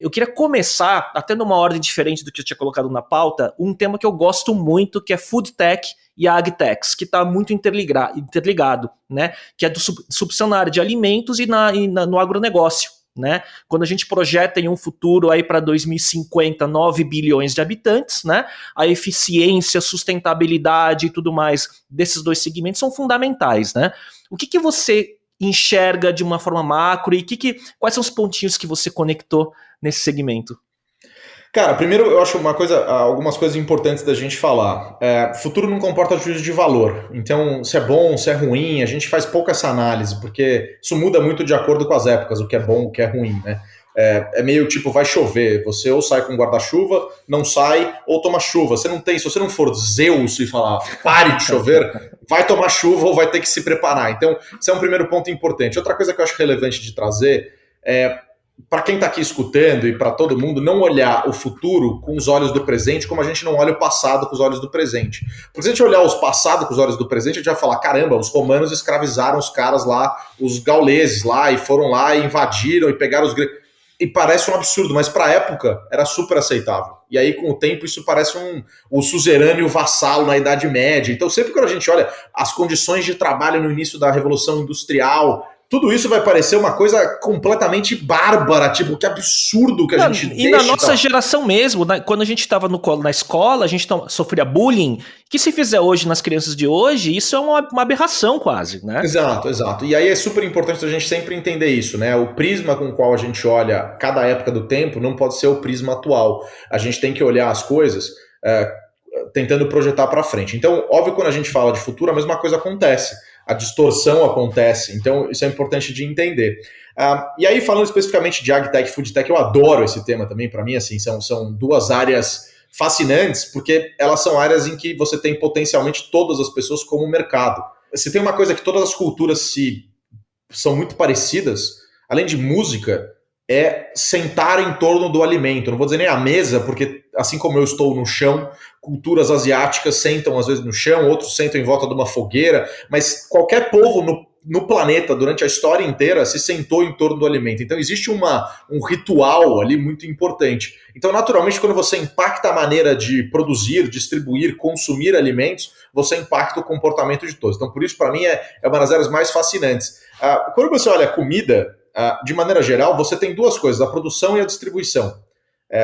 Eu queria começar, até numa ordem diferente do que eu tinha colocado na pauta, um tema que eu gosto muito, que é Food Tech e AgTechs, que está muito interligado, né? Que é disrupção na área de alimentos no agronegócio. Né? Quando a gente projeta em um futuro aí para 2050 9 bilhões de habitantes, né? A eficiência, sustentabilidade e tudo mais desses dois segmentos são fundamentais, né? O que você enxerga de uma forma macro e quais são os pontinhos que você conectou nesse segmento? Cara, primeiro eu acho algumas coisas importantes da gente falar. Futuro não comporta juízo de valor. Então, se é bom, se é ruim, a gente faz pouca essa análise, porque isso muda muito de acordo com as épocas, o que é bom, o que é ruim, né? É meio tipo, vai chover, você ou sai com guarda-chuva, não sai, ou toma chuva. Se você não for Zeus e falar, pare de chover, vai tomar chuva ou vai ter que se preparar. Então, esse é um primeiro ponto importante. Outra coisa que eu acho relevante de trazer é, para quem está aqui escutando e para todo mundo, não olhar o futuro com os olhos do presente como a gente não olha o passado com os olhos do presente. Porque se a gente olhar os passados com os olhos do presente, a gente vai falar, caramba, os romanos escravizaram os caras lá, os gauleses lá, e foram lá e invadiram e pegaram os gregos. E parece um absurdo, mas para a época era super aceitável. E aí, com o tempo, isso parece o suzerano e o vassalo na Idade Média. Então, sempre quando a gente olha as condições de trabalho no início da Revolução Industrial, tudo isso vai parecer uma coisa completamente bárbara, tipo, que absurdo que a gente deixa. E na nossa geração mesmo, quando a gente estava na escola, a gente sofria bullying, que se fizer hoje nas crianças de hoje, isso é uma aberração quase, né? Exato. E aí é super importante a gente sempre entender isso, né? O prisma com o qual a gente olha cada época do tempo não pode ser o prisma atual. A gente tem que olhar as coisas tentando projetar para frente. Então, óbvio, quando a gente fala de futuro, a mesma coisa acontece. A distorção acontece, então isso é importante de entender. E aí, falando especificamente de AgTech e FoodTech, eu adoro esse tema também, para mim, assim, são duas áreas fascinantes, porque elas são áreas em que você tem potencialmente todas as pessoas como mercado. Se tem uma coisa que todas as culturas são muito parecidas, além de música, é sentar em torno do alimento. Não vou dizer nem a mesa, porque assim como eu estou no chão, culturas asiáticas sentam às vezes no chão, outros sentam em volta de uma fogueira, mas qualquer povo no planeta, durante a história inteira, se sentou em torno do alimento. Então existe um ritual ali muito importante. Então, naturalmente, quando você impacta a maneira de produzir, distribuir, consumir alimentos, você impacta o comportamento de todos. Então, por isso, para mim, é uma das áreas mais fascinantes. Quando você olha a comida, de maneira geral, você tem duas coisas, a produção e a distribuição.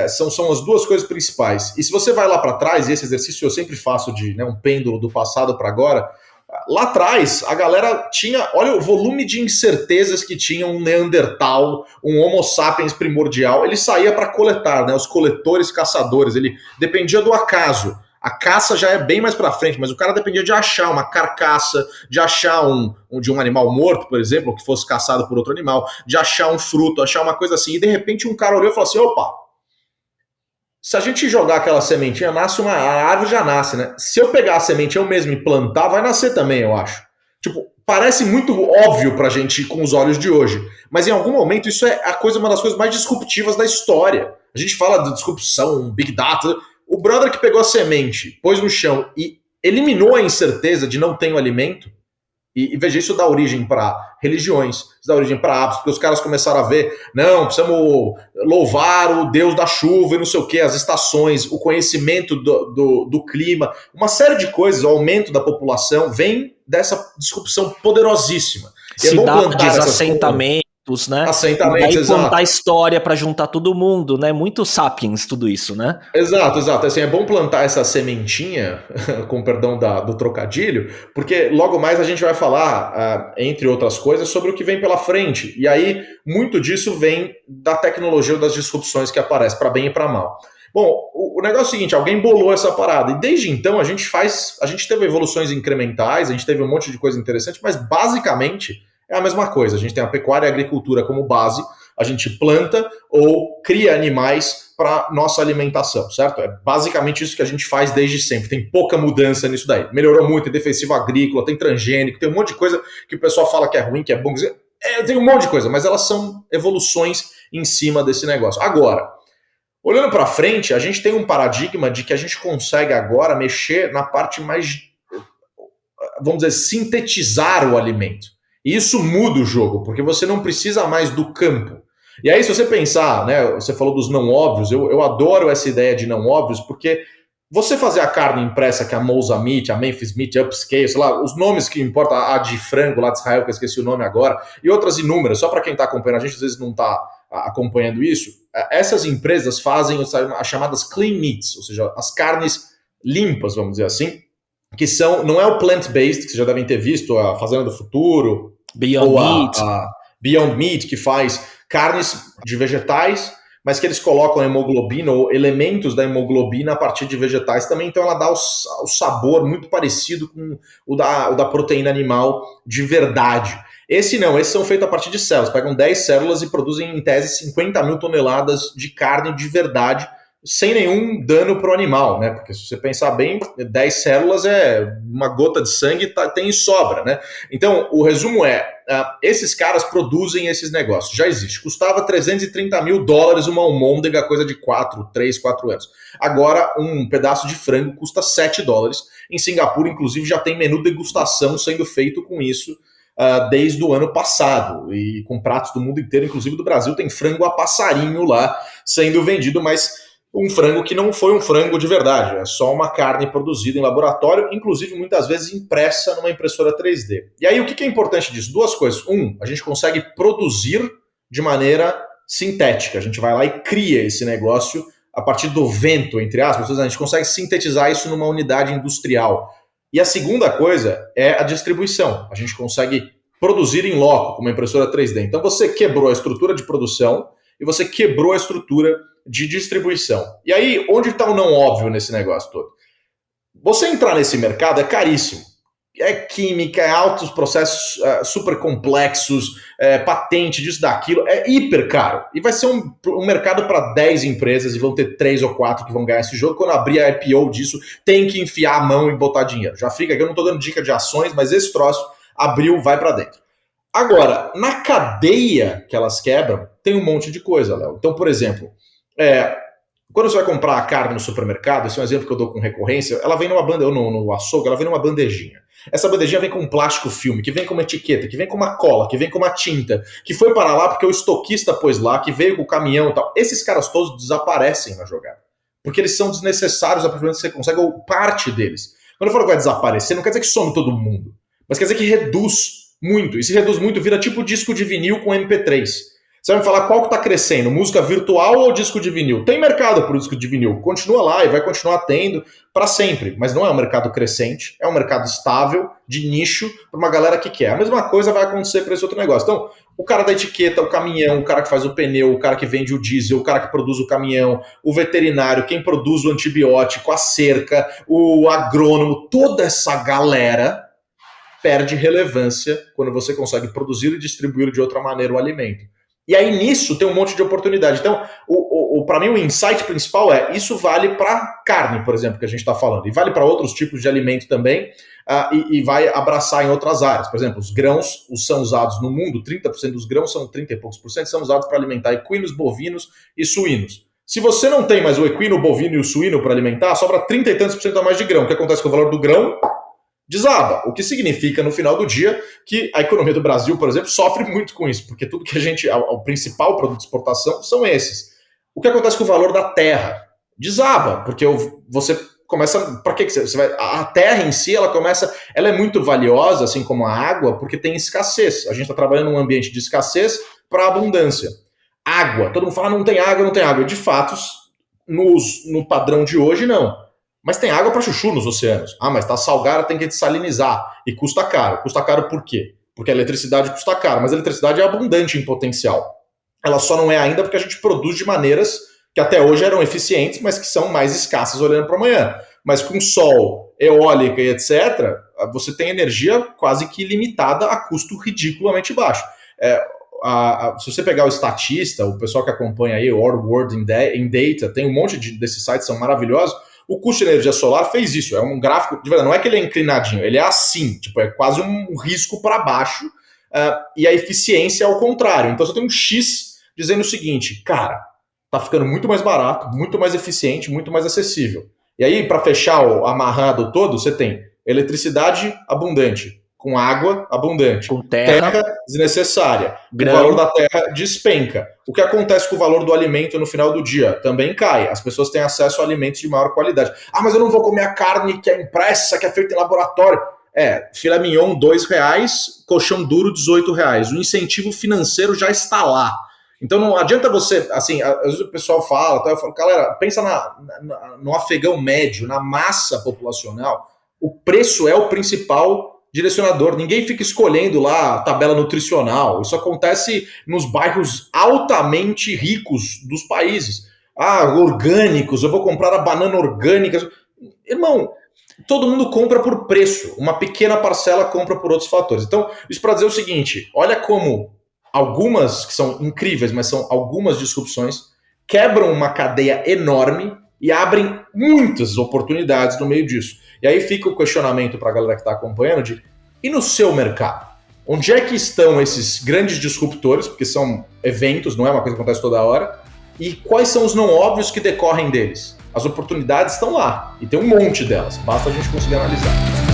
São as duas coisas principais. E se você vai lá para trás, e esse exercício eu sempre faço de um pêndulo do passado para agora, lá atrás a galera tinha, olha o volume de incertezas que tinha um Neandertal, um Homo sapiens primordial, ele saía para coletar, né, os coletores caçadores, ele dependia do acaso. A caça já é bem mais para frente, mas o cara dependia de achar uma carcaça, de achar de um animal morto, por exemplo, que fosse caçado por outro animal, de achar um fruto, achar uma coisa assim, e de repente um cara olhou e falou assim, opa, se a gente jogar aquela sementinha, a árvore já nasce, né? Se eu pegar a semente eu mesmo e plantar, vai nascer também, eu acho. Tipo, parece muito óbvio pra gente com os olhos de hoje, mas em algum momento isso é uma das coisas mais disruptivas da história. A gente fala de disrupção, Big Data. O brother que pegou a semente, pôs no chão e eliminou a incerteza de não ter o alimento, e veja, isso dá origem para religiões, isso dá origem para hábitos, porque os caras começaram a ver, não, precisamos louvar o Deus da chuva e não sei o que, as estações, o conhecimento do clima, uma série de coisas, o aumento da população vem dessa disrupção poderosíssima. Cidades, assentamentos, né? Assentamentos, e aí contar história para juntar todo mundo, né? Muito sapiens tudo isso, né? Exato. Assim, é bom plantar essa sementinha, com perdão do trocadilho, porque logo mais a gente vai falar, entre outras coisas, sobre o que vem pela frente. E aí, muito disso vem da tecnologia ou das disrupções que aparecem, para bem e para mal. Bom, o negócio é o seguinte, alguém bolou essa parada, e desde então a gente teve evoluções incrementais, a gente teve um monte de coisa interessante, mas basicamente é a mesma coisa. A gente tem a pecuária e a agricultura como base, a gente planta ou cria animais para nossa alimentação, certo? É basicamente isso que a gente faz desde sempre. Tem pouca mudança nisso daí. Melhorou muito, tem defensivo agrícola, tem transgênico, tem um monte de coisa que o pessoal fala que é ruim, que é bom. Tem um monte de coisa, mas elas são evoluções em cima desse negócio. Agora, olhando para frente, a gente tem um paradigma de que a gente consegue agora mexer na parte mais, vamos dizer, sintetizar o alimento. E isso muda o jogo, porque você não precisa mais do campo. E aí, se você pensar, né, você falou dos não óbvios, eu adoro essa ideia de não óbvios, porque você fazer a carne impressa, que é a Mosa Meat, a Memphis Meat, Upscale, sei lá, os nomes que importam, a de frango lá de Israel, que eu esqueci o nome agora, e outras inúmeras, só para quem está acompanhando, a gente às vezes não está acompanhando isso, essas empresas fazem as chamadas clean meats, ou seja, as carnes limpas, vamos dizer assim, que são, não é o plant-based, que vocês já devem ter visto, a Fazenda do Futuro, Beyond ou Meat. a Beyond Meat, que faz carnes de vegetais, mas que eles colocam a hemoglobina ou elementos da hemoglobina a partir de vegetais também, então ela dá o sabor muito parecido com o da proteína animal de verdade. Esse não, esses são feitos a partir de células, pegam 10 células e produzem em tese 50 mil toneladas de carne de verdade, sem nenhum dano para o animal, né? Porque se você pensar bem, 10 células é uma gota de sangue, tem sobra, né? Então, o resumo é, esses caras produzem esses negócios, já existe. Custava $330 mil uma almôndega, coisa de 3, 4 anos. Agora, um pedaço de frango custa $7. Em Singapura, inclusive, já tem menu degustação sendo feito com isso desde o ano passado. E com pratos do mundo inteiro, inclusive do Brasil, tem frango a passarinho lá sendo vendido, mas um frango que não foi um frango de verdade, é só uma carne produzida em laboratório, inclusive muitas vezes impressa numa impressora 3D. E aí o que é importante disso? Duas coisas. A gente consegue produzir de maneira sintética. A gente vai lá e cria esse negócio a partir do vento, entre aspas, a gente consegue sintetizar isso numa unidade industrial. E a segunda coisa é a distribuição. A gente consegue produzir em loco com uma impressora 3D. Então você quebrou a estrutura de produção e você quebrou a estrutura de distribuição. E aí, onde está o não óbvio nesse negócio todo? Você entrar nesse mercado é caríssimo. É química, é altos processos super complexos, patente disso, daquilo, é hiper caro. E vai ser um mercado para 10 empresas e vão ter 3 ou 4 que vão ganhar esse jogo. Quando abrir a IPO disso, tem que enfiar a mão e botar dinheiro. Já fica aqui, eu não estou dando dica de ações, mas esse troço abriu, vai para dentro. Agora, na cadeia que elas quebram, tem um monte de coisa, Léo. Então, por exemplo, quando você vai comprar a carne no supermercado, esse é um exemplo que eu dou com recorrência, ela vem numa bandeja, ou no açougue, ela vem numa bandejinha. Essa bandejinha vem com um plástico filme, que vem com uma etiqueta, que vem com uma cola, que vem com uma tinta, que foi para lá porque o estoquista pôs lá, que veio com o caminhão e tal. Esses caras todos desaparecem na jogada. Porque eles são desnecessários a partir do momento que você consegue, ou parte deles. Quando eu falo que vai desaparecer, não quer dizer que some todo mundo, mas quer dizer que reduz muito. E se reduz muito, vira tipo disco de vinil com MP3. Você vai me falar qual que está crescendo, música virtual ou disco de vinil? Tem mercado para o disco de vinil, continua lá e vai continuar tendo para sempre, mas não é um mercado crescente, é um mercado estável, de nicho, para uma galera que quer. A mesma coisa vai acontecer para esse outro negócio. Então, o cara da etiqueta, o caminhão, o cara que faz o pneu, o cara que vende o diesel, o cara que produz o caminhão, o veterinário, quem produz o antibiótico, a cerca, o agrônomo, toda essa galera perde relevância quando você consegue produzir e distribuir de outra maneira o alimento. E aí nisso tem um monte de oportunidade. Então, para mim o insight principal é, isso vale para carne, por exemplo, que a gente está falando, e vale para outros tipos de alimento também, e vai abraçar em outras áreas. Por exemplo, os grãos são usados no mundo, 30% dos grãos, são 30 e poucos por cento, são usados para alimentar equinos, bovinos e suínos. Se você não tem mais o equino, o bovino e o suíno para alimentar, sobra 30 e tantos por cento a mais de grão. O que acontece com o valor do grão? Desaba, o que significa no final do dia que a economia do Brasil, por exemplo, sofre muito com isso, porque tudo que o principal produto de exportação são esses. O que acontece com o valor da terra? Desaba, porque você começa, para que você vai? A terra em si, ela é muito valiosa, assim como a água, porque tem escassez. A gente está trabalhando num ambiente de escassez para abundância. Água, todo mundo fala, não tem água, não tem água. De fato, no padrão de hoje, não. Mas tem água para chuchu nos oceanos. Mas tá salgada, tem que desalinizar. E custa caro. Custa caro por quê? Porque a eletricidade custa caro, mas a eletricidade é abundante em potencial. Ela só não é ainda porque a gente produz de maneiras que até hoje eram eficientes, mas que são mais escassas olhando para amanhã. Mas com sol, eólica e etc., você tem energia quase que ilimitada a custo ridiculamente baixo. Se você pegar o estatista, o pessoal que acompanha aí, o World in Data, tem um monte desses sites, são maravilhosos. O custo de energia solar fez isso, é um gráfico, de verdade, não é que ele é inclinadinho, ele é assim, tipo, é quase um risco para baixo, e a eficiência é ao contrário. Então você tem um X dizendo o seguinte, cara, tá ficando muito mais barato, muito mais eficiente, muito mais acessível. E aí, para fechar o amarrado todo, você tem eletricidade abundante, com água abundante. Com terra desnecessária. grão. O valor da terra despenca. O que acontece com o valor do alimento no final do dia? Também cai. As pessoas têm acesso a alimentos de maior qualidade. Ah, mas eu não vou comer a carne que é impressa, que é feita em laboratório. Filé mignon, R$2, colchão duro, R$18. O incentivo financeiro já está lá. Então não adianta você, assim, às vezes o pessoal fala, tá? Eu falo, galera, pensa no afegão médio, na massa populacional. O preço é o principal direcionador. Ninguém fica escolhendo lá a tabela nutricional. Isso acontece nos bairros altamente ricos dos países. Orgânicos, eu vou comprar a banana orgânica. Irmão, todo mundo compra por preço. Uma pequena parcela compra por outros fatores. Então, isso para dizer o seguinte, olha como algumas, que são incríveis, mas são algumas disrupções, quebram uma cadeia enorme e abrem muitas oportunidades no meio disso. E aí fica o questionamento para a galera que está acompanhando e no seu mercado? Onde é que estão esses grandes disruptores, porque são eventos, não é uma coisa que acontece toda hora, e quais são os não óbvios que decorrem deles? As oportunidades estão lá, e tem um monte delas, basta a gente conseguir analisar.